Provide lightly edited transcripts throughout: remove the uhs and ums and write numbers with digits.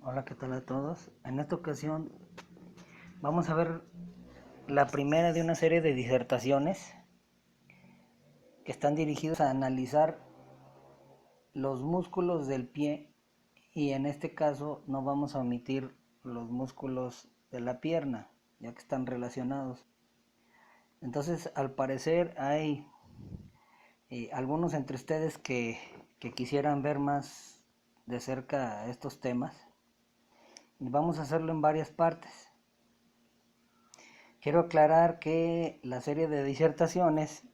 Hola, ¿qué tal a todos? En esta ocasión vamos a ver la primera de una serie de disertaciones que están dirigidas a analizar los músculos del pie y en este caso no vamos a omitir los músculos de la pierna, ya que están relacionados. Entonces, al parecer hay algunos entre ustedes que quisieran ver más de cerca estos temas y vamos a hacerlo en varias partes. Quiero aclarar que la serie de disertaciones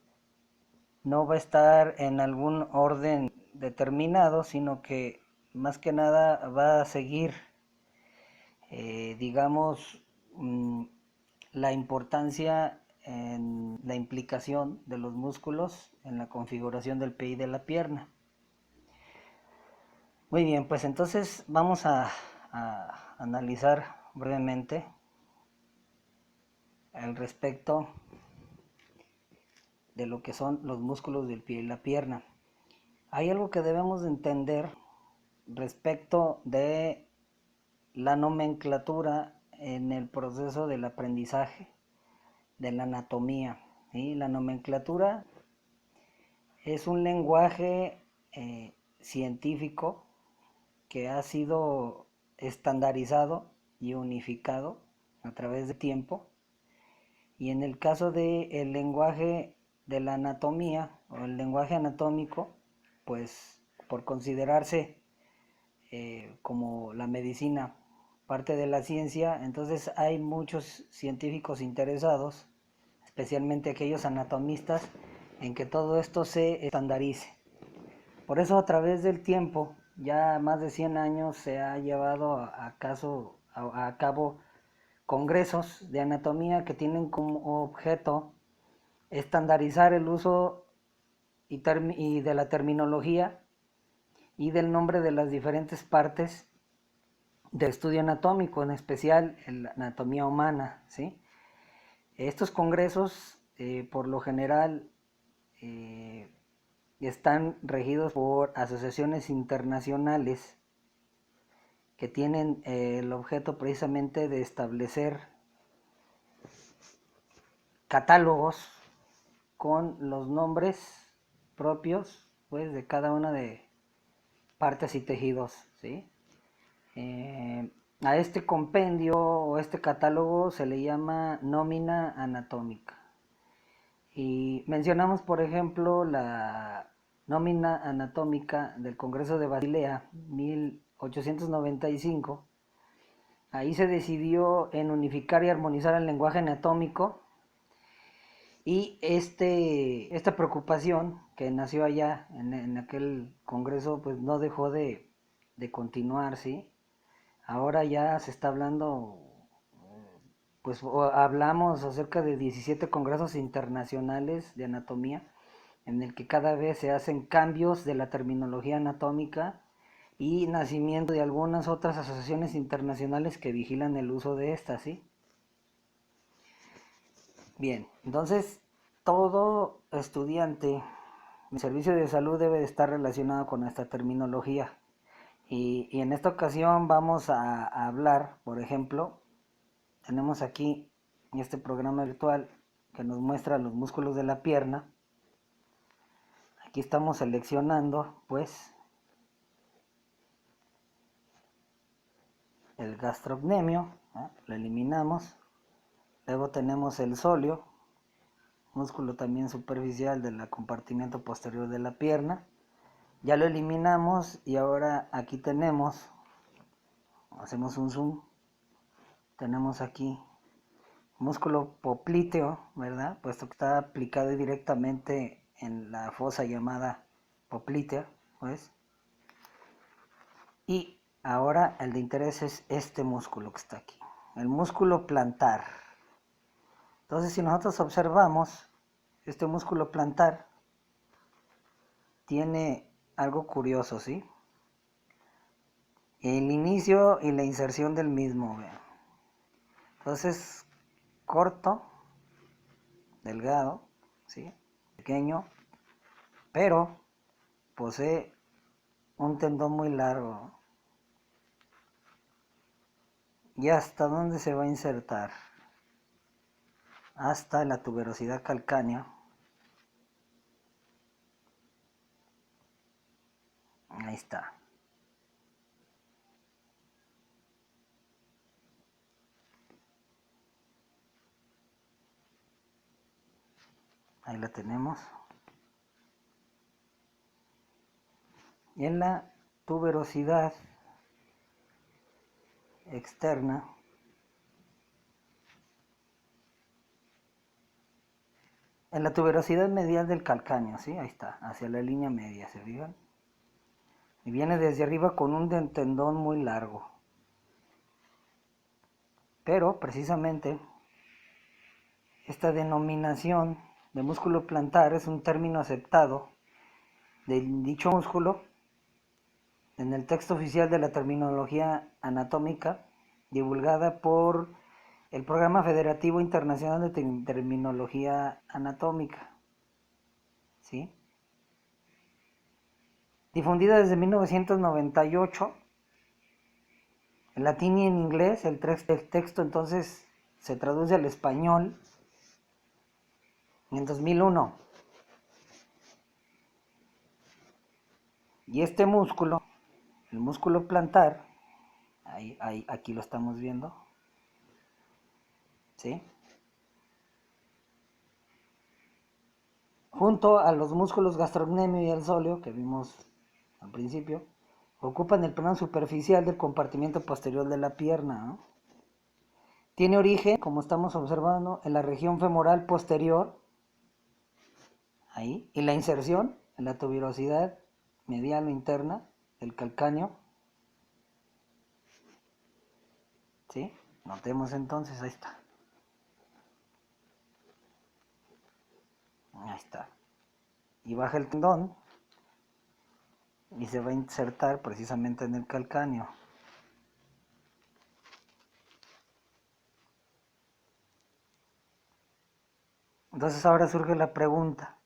no va a estar en algún orden determinado, sino que más que nada va a seguir, digamos, la importancia en la implicación de los músculos en la configuración del pie y de la pierna. Muy bien, pues entonces vamos a analizar brevemente al respecto de lo que son los músculos del pie y la pierna. Hay algo que debemos de entender respecto de la nomenclatura en el proceso del aprendizaje de la anatomía. ¿Sí? La nomenclatura es un lenguaje científico que ha sido estandarizado y unificado a través de tiempo. Y en el caso del lenguaje de la anatomía o el lenguaje anatómico, pues por considerarse como la medicina parte de la ciencia, entonces hay muchos científicos interesados, especialmente aquellos anatomistas, en que todo esto se estandarice. Por eso a través del tiempo, ya más de 100 años, se ha llevado a cabo congresos de anatomía que tienen como objeto estandarizar el uso y de la terminología y del nombre de las diferentes partes del estudio anatómico, en especial la anatomía humana, ¿sí? Estos congresos, por lo general, eh, están regidos por asociaciones internacionales que tienen el objeto precisamente de establecer catálogos con los nombres propios, pues, de cada una de partes y tejidos, ¿sí? A este compendio o este catálogo se le llama nómina anatómica. Y mencionamos, por ejemplo, la nómina anatómica del Congreso de Basilea, 1895. Ahí se decidió en unificar y armonizar el lenguaje anatómico y esta preocupación que nació allá en aquel congreso, pues no dejó de continuar, ¿sí? Ahora ya se está hablando, pues hablamos acerca de 17 congresos internacionales de anatomía, en el que cada vez se hacen cambios de la terminología anatómica y nacimiento de algunas otras asociaciones internacionales que vigilan el uso de esta, ¿sí? Bien, entonces todo estudiante en servicio de salud debe de estar relacionado con esta terminología. Y en esta ocasión vamos a hablar, por ejemplo, tenemos aquí este programa virtual que nos muestra los músculos de la pierna. Aquí estamos seleccionando, pues, el gastrocnemio, ¿eh? Lo eliminamos. Luego tenemos el sóleo, músculo también superficial del compartimiento posterior de la pierna. Ya lo eliminamos y ahora aquí tenemos, hacemos un zoom, tenemos aquí músculo popliteo, ¿verdad? Puesto que está aplicado directamente en la fosa llamada poplitea, pues. Y ahora el de interés es este músculo que está aquí, el músculo plantar. Entonces, si nosotros observamos, este músculo plantar tiene algo curioso, ¿sí? El inicio y la inserción del mismo, ¿vean? Entonces, corto, delgado, ¿sí? Pequeño, pero posee un tendón muy largo. ¿Y hasta dónde se va a insertar? Hasta la tuberosidad calcánea. Ahí está. Ahí la tenemos. Y en la tuberosidad externa, en la tuberosidad medial del calcáneo, ¿sí? Ahí está, hacia la línea media, ¿se fijan? Y viene desde arriba con un tendón muy largo. Pero precisamente esta denominación de músculo plantar es un término aceptado de dicho músculo en el texto oficial de la terminología anatómica divulgada por el Programa Federativo Internacional de Terminología Anatómica, ¿sí? Difundida desde 1998 en latín y en inglés. El texto entonces se traduce al español en 2001. Y este músculo, el músculo plantar, aquí lo estamos viendo, ¿sí? Junto a los músculos gastrocnemio y el sóleo que vimos al principio, ocupan el plano superficial del compartimiento posterior de la pierna, ¿no? Tiene origen, como estamos observando, en la región femoral posterior, ahí, y la inserción en la tuberosidad medial o interna del calcáneo, ¿sí? Notemos entonces, ahí está. Ahí está. Y baja el tendón y se va a insertar precisamente en el calcáneo. Entonces ahora surge la pregunta.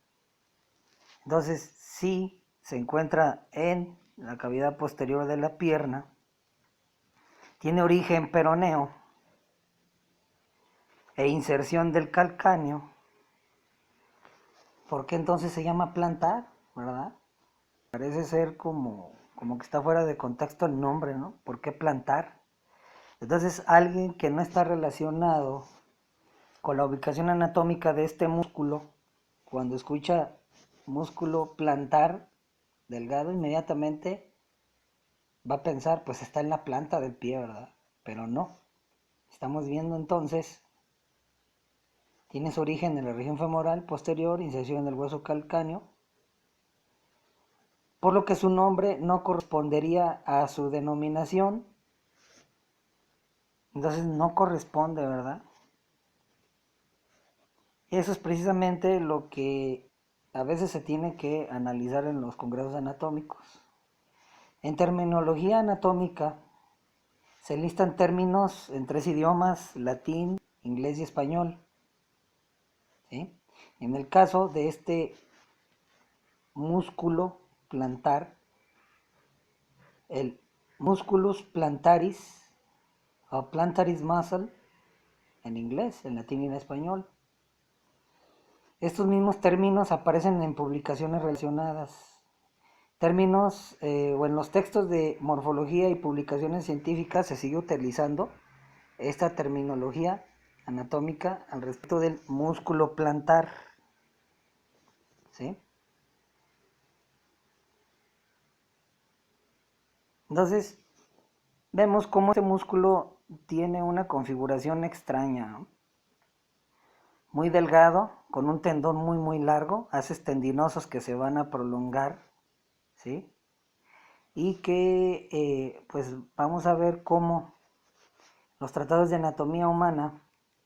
Entonces, si se encuentra en la cavidad posterior de la pierna, tiene origen peroneo e inserción del calcáneo, ¿por qué entonces se llama plantar? ¿Verdad? Parece ser como que está fuera de contexto el nombre, ¿no? ¿Por qué plantar? Entonces, alguien que no está relacionado con la ubicación anatómica de este músculo, cuando escucha músculo plantar delgado, inmediatamente va a pensar, pues está en la planta del pie, ¿verdad? Pero no. Estamos viendo entonces, tiene su origen en la región femoral posterior, inserción en el hueso calcáneo, por lo que su nombre no correspondería a su denominación. Entonces no corresponde, ¿verdad? Eso es precisamente lo que a veces se tiene que analizar en los congresos anatómicos. En terminología anatómica se listan términos en 3 idiomas: latín, inglés y español, ¿sí? En el caso de este músculo plantar, el musculus plantaris o plantaris muscle en inglés, en latín y en español. Estos mismos términos aparecen en publicaciones relacionadas. Términos o en los textos de morfología y publicaciones científicas se sigue utilizando esta terminología anatómica al respecto del músculo plantar, ¿sí? Entonces, vemos cómo este músculo tiene una configuración extraña, ¿no? Muy delgado, con un tendón muy largo, haces tendinosos que se van a prolongar, ¿sí? Y que pues vamos a ver cómo los tratados de anatomía humana,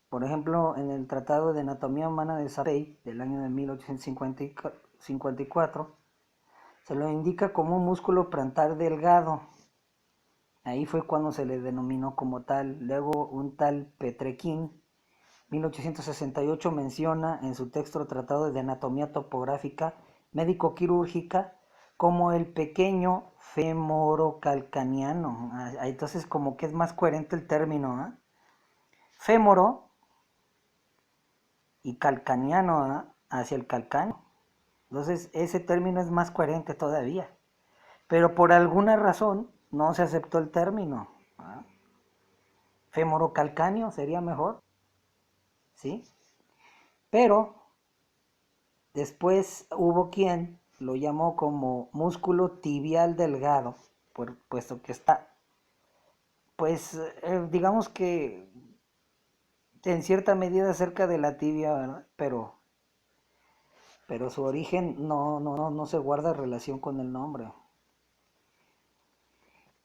por ejemplo en el Tratado de Anatomía Humana de Sapey del año de 1854, se lo indica como un músculo plantar delgado. Ahí fue cuando se le denominó como tal. Luego un tal Petrequín, 1868, menciona en su texto Tratado de Anatomía Topográfica Médico-Quirúrgica como el pequeño femorocalcaniano. Entonces como que es más coherente el término, ¿eh? Fémoro y calcaniano, ¿eh? Hacia el calcáneo. Entonces ese término es más coherente todavía. Pero por alguna razón no se aceptó el término, ¿eh? Femorocalcáneo sería mejor, ¿sí? Pero después hubo quien lo llamó como músculo tibial delgado, puesto que está, pues digamos que en cierta medida cerca de la tibia, ¿verdad? Pero su origen no se guarda relación con el nombre.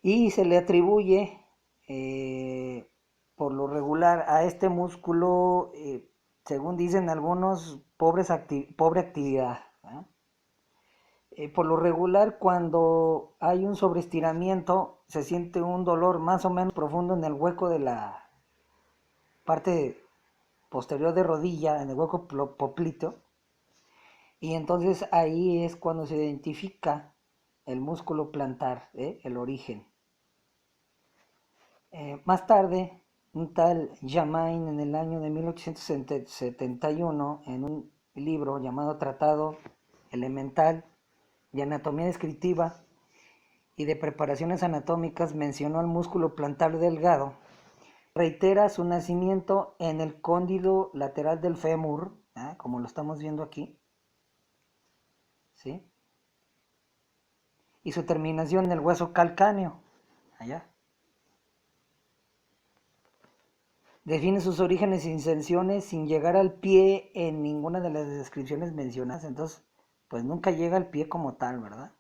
Y se le atribuye, por lo regular, a este músculo, según dicen algunos, pobre actividad, ¿eh? Por lo regular, cuando hay un sobreestiramiento, se siente un dolor más o menos profundo en el hueco de la parte posterior de rodilla, en el hueco popliteo, y entonces ahí es cuando se identifica el músculo plantar, el origen. Más tarde, un tal Jamain en el año de 1871, en un libro llamado Tratado Elemental de Anatomía Descriptiva y de Preparaciones Anatómicas, mencionó al músculo plantar delgado. Reitera su nacimiento en el cóndilo lateral del fémur, como lo estamos viendo aquí, ¿sí? Y su terminación en el hueso calcáneo, allá. Define sus orígenes y inserciones sin llegar al pie en ninguna de las descripciones mencionadas. Entonces, pues nunca llega al pie como tal, ¿verdad?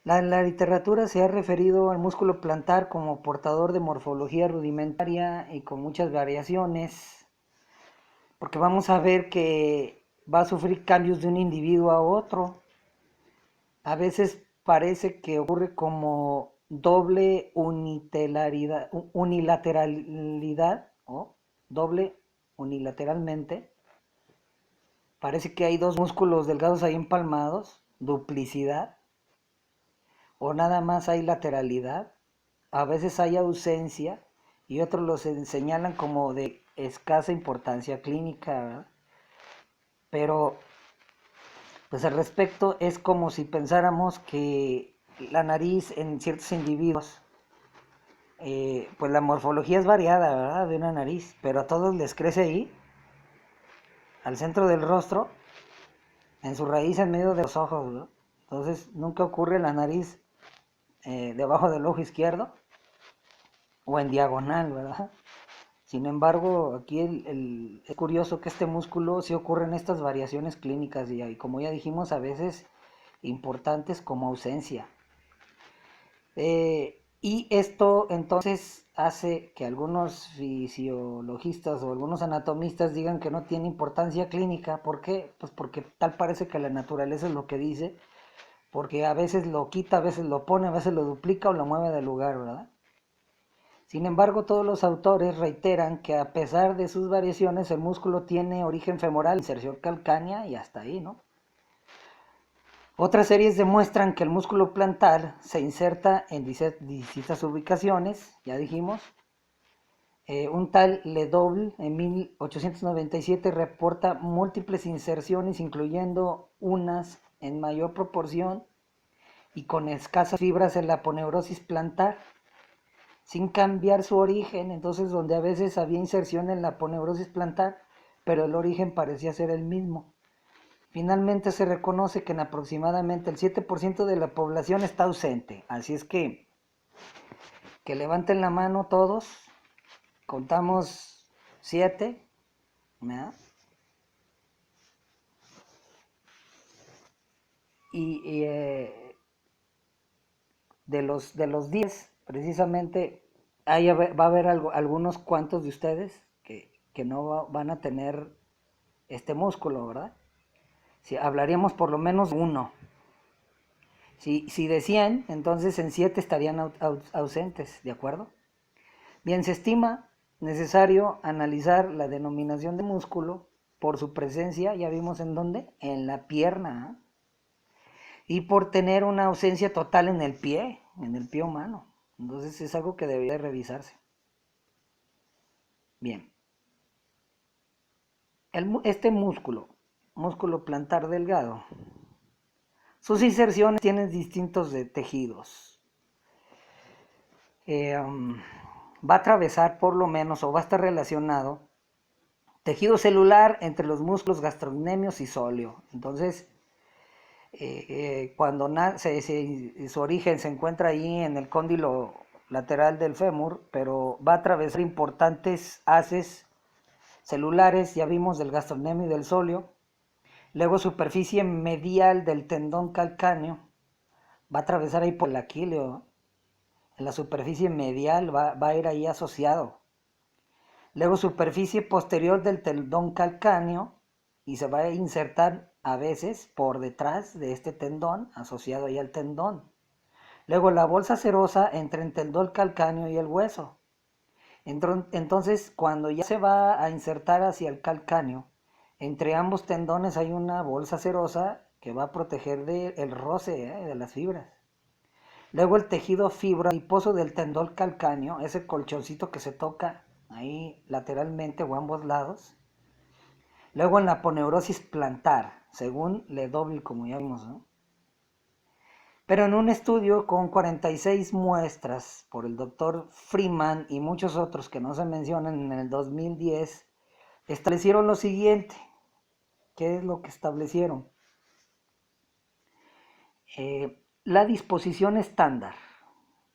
La literatura se ha referido al músculo plantar como portador de morfología rudimentaria y con muchas variaciones, porque vamos a ver que va a sufrir cambios de un individuo a otro. A veces parece que ocurre como doble unilateralidad o doble unilateralmente. Parece que hay dos músculos delgados ahí empalmados, duplicidad, o nada más hay lateralidad. A veces hay ausencia y otros los señalan como de escasa importancia clínica, ¿verdad? Pero pues al respecto es como si pensáramos que la nariz en ciertos individuos, pues la morfología es variada, ¿verdad? De una nariz, pero a todos les crece ahí, al centro del rostro, en su raíz en medio de los ojos, ¿no? Entonces nunca ocurre la nariz debajo del ojo izquierdo o en diagonal, ¿verdad? Sin embargo, aquí es curioso que este músculo sí ocurre en estas variaciones clínicas y como ya dijimos, a veces importantes como ausencia. Y esto entonces hace que algunos fisiologistas o algunos anatomistas digan que no tiene importancia clínica. ¿Por qué? Pues porque tal parece que la naturaleza es lo que dice, porque a veces lo quita, a veces lo pone, a veces lo duplica o lo mueve del lugar, ¿verdad? Sin embargo, todos los autores reiteran que a pesar de sus variaciones, el músculo tiene origen femoral, inserción calcánea y hasta ahí, ¿no? Otras series demuestran que el músculo plantar se inserta en distintas ubicaciones, ya dijimos. Un tal Ledoble en 1897 reporta múltiples inserciones, incluyendo unas en mayor proporción y con escasas fibras en la aponeurosis plantar, sin cambiar su origen. Entonces, donde a veces había inserción en la aponeurosis plantar, pero el origen parecía ser el mismo. Finalmente se reconoce que en aproximadamente el 7% de la población está ausente. Así es que levanten la mano todos. Contamos 7, ¿verdad? Y de los 10, precisamente, va a haber algunos cuantos de ustedes que no van a tener este músculo, ¿verdad? Si hablaríamos por lo menos de uno. Si de 100, entonces en 7 estarían ausentes, ¿de acuerdo? Bien, se estima necesario analizar la denominación de músculo por su presencia, ya vimos en dónde, en la pierna, ¿eh? y por tener una ausencia total en el pie humano. Entonces es algo que debería revisarse. Bien, este músculo plantar delgado, sus inserciones tienen distintos tejidos. Va a atravesar por lo menos o va a estar relacionado tejido celular entre los músculos gastrocnemios y sóleo. Entonces, cuando su origen se encuentra ahí en el cóndilo lateral del fémur, pero va a atravesar importantes haces celulares, ya vimos, del gastrocnemio y del sóleo. Luego superficie medial del tendón calcáneo, va a atravesar ahí por el aquileo, en la superficie medial va a ir ahí asociado. Luego superficie posterior del tendón calcáneo y se va a insertar a veces por detrás de este tendón, asociado ahí al tendón. Luego la bolsa serosa entre el tendón calcáneo y el hueso. Entonces, cuando ya se va a insertar hacia el calcáneo, entre ambos tendones hay una bolsa serosa que va a proteger del roce de las fibras. Luego el tejido fibroadiposo del tendón calcáneo, ese colchoncito que se toca ahí lateralmente o a ambos lados. Luego en la aponeurosis plantar, según Ledoble, como ya vimos, ¿no? Pero en un estudio con 46 muestras por el doctor Freeman y muchos otros que no se mencionan, en el 2010, establecieron lo siguiente. ¿Qué es lo que establecieron? La disposición estándar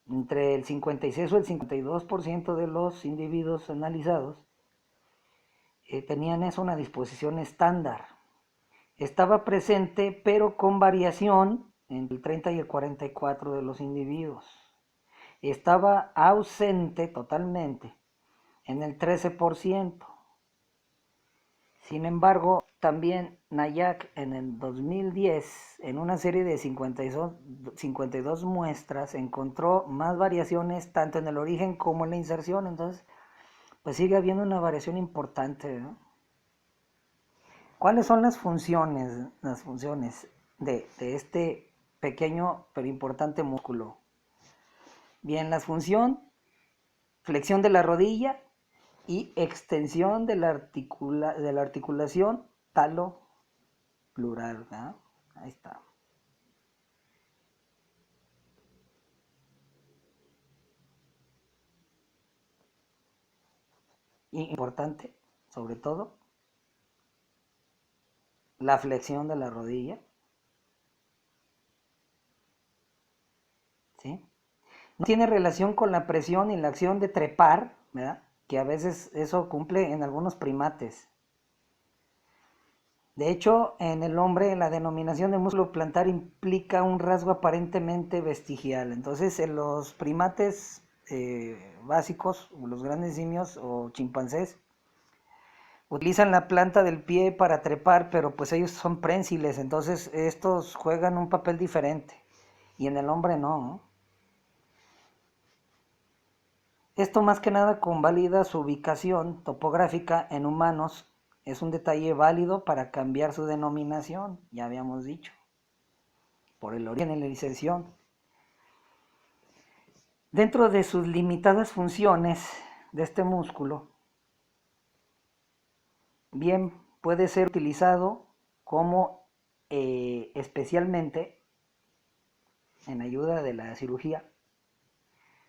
entre el 56 o el 52% de los individuos analizados tenían eso, una disposición estándar. Estaba presente, pero con variación entre el 30 y el 44 de los individuos. Estaba ausente totalmente en el 13%. Sin embargo, también Nayak en el 2010, en una serie de 52 muestras, encontró más variaciones tanto en el origen como en la inserción. Entonces, pues sigue habiendo una variación importante, ¿no? ¿Cuáles son las funciones de este pequeño pero importante músculo? Bien, la función, flexión de la rodilla y extensión de la articulación talo-plural, ¿no? Ahí está. Y importante, sobre todo, la flexión de la rodilla, ¿sí? No tiene relación con la presión y la acción de trepar, ¿verdad? Que a veces eso cumple en algunos primates. De hecho, en el hombre la denominación de músculo plantar implica un rasgo aparentemente vestigial. Entonces, en los primates básicos, los grandes simios o chimpancés, utilizan la planta del pie para trepar, pero pues ellos son prensiles, entonces estos juegan un papel diferente. Y en el hombre no, ¿no? Esto más que nada convalida su ubicación topográfica en humanos. Es un detalle válido para cambiar su denominación, ya habíamos dicho, por el origen y la inserción. Dentro de sus limitadas funciones de este músculo, bien puede ser utilizado como especialmente en ayuda de la cirugía,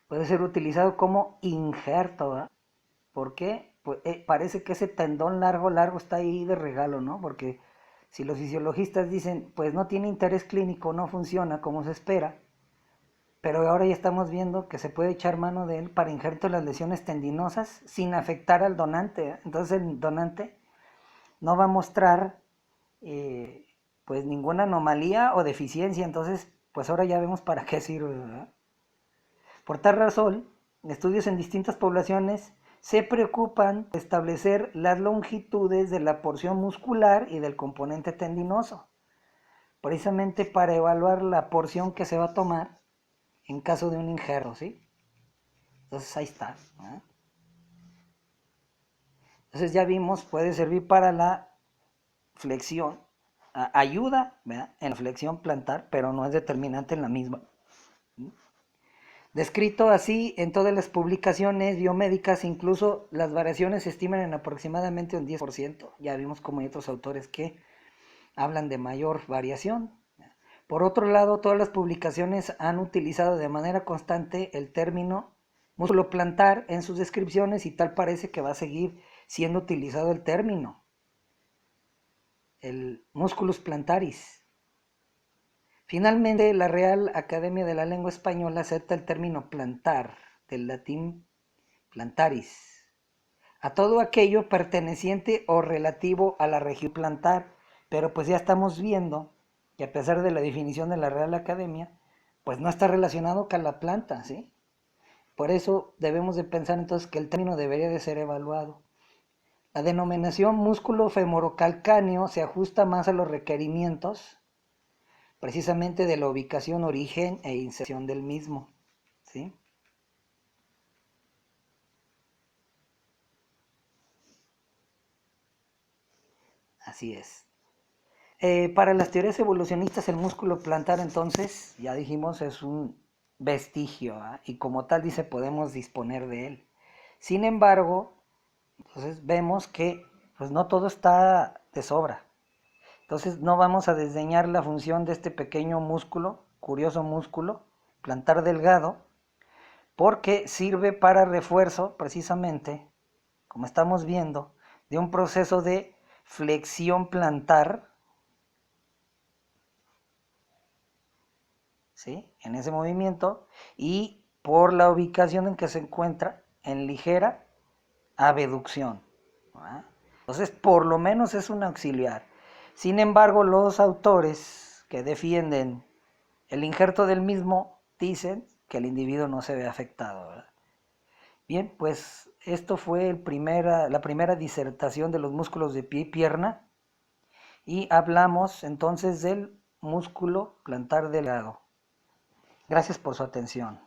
puede ser utilizado como injerto, ¿verdad? ¿Por qué? Pues parece que ese tendón largo está ahí de regalo, ¿no? Porque si los fisiologistas dicen, pues no tiene interés clínico, no funciona como se espera, pero ahora ya estamos viendo que se puede echar mano de él para injerto de las lesiones tendinosas sin afectar al donante. Entonces el donante no va a mostrar pues ninguna anomalía o deficiencia. Entonces, pues ahora ya vemos para qué sirve, ¿verdad? Por tal razón, estudios en distintas poblaciones se preocupan de establecer las longitudes de la porción muscular y del componente tendinoso, precisamente para evaluar la porción que se va a tomar en caso de un injerto, ¿sí? Entonces ahí está, ¿eh? Entonces ya vimos, puede servir para la flexión ayuda, ¿verdad?, en la flexión plantar, pero no es determinante en la misma. Descrito así en todas las publicaciones biomédicas, incluso las variaciones se estiman en aproximadamente un 10%. Ya vimos como hay otros autores que hablan de mayor variación. Por otro lado, todas las publicaciones han utilizado de manera constante el término músculo plantar en sus descripciones y tal parece que va a seguir siendo utilizado el término, el musculus plantaris. Finalmente, la Real Academia de la Lengua Española acepta el término plantar, del latín plantaris, a todo aquello perteneciente o relativo a la región plantar, pero pues ya estamos viendo que a pesar de la definición de la Real Academia, pues no está relacionado con la planta, ¿sí? Por eso debemos de pensar entonces que el término debería de ser evaluado. La denominación músculo femorocalcáneo se ajusta más a los requerimientos precisamente de la ubicación, origen e inserción del mismo, ¿sí? Así es. Para las teorías evolucionistas, el músculo plantar, entonces, ya dijimos, es un vestigio, ¿eh? Y como tal dice, podemos disponer de él. Sin embargo, entonces vemos que pues no todo está de sobra. Entonces no vamos a desdeñar la función de este pequeño músculo, curioso músculo, plantar delgado, porque sirve para refuerzo, precisamente, como estamos viendo, de un proceso de flexión plantar, ¿sí?, en ese movimiento, y por la ubicación en que se encuentra en ligera abducción, ¿verdad? Entonces, por lo menos es un auxiliar. Sin embargo, los autores que defienden el injerto del mismo dicen que el individuo no se ve afectado, ¿verdad? Bien, pues esto fue la primera disertación de los músculos de pie y pierna y hablamos entonces del músculo plantar delgado. Gracias por su atención.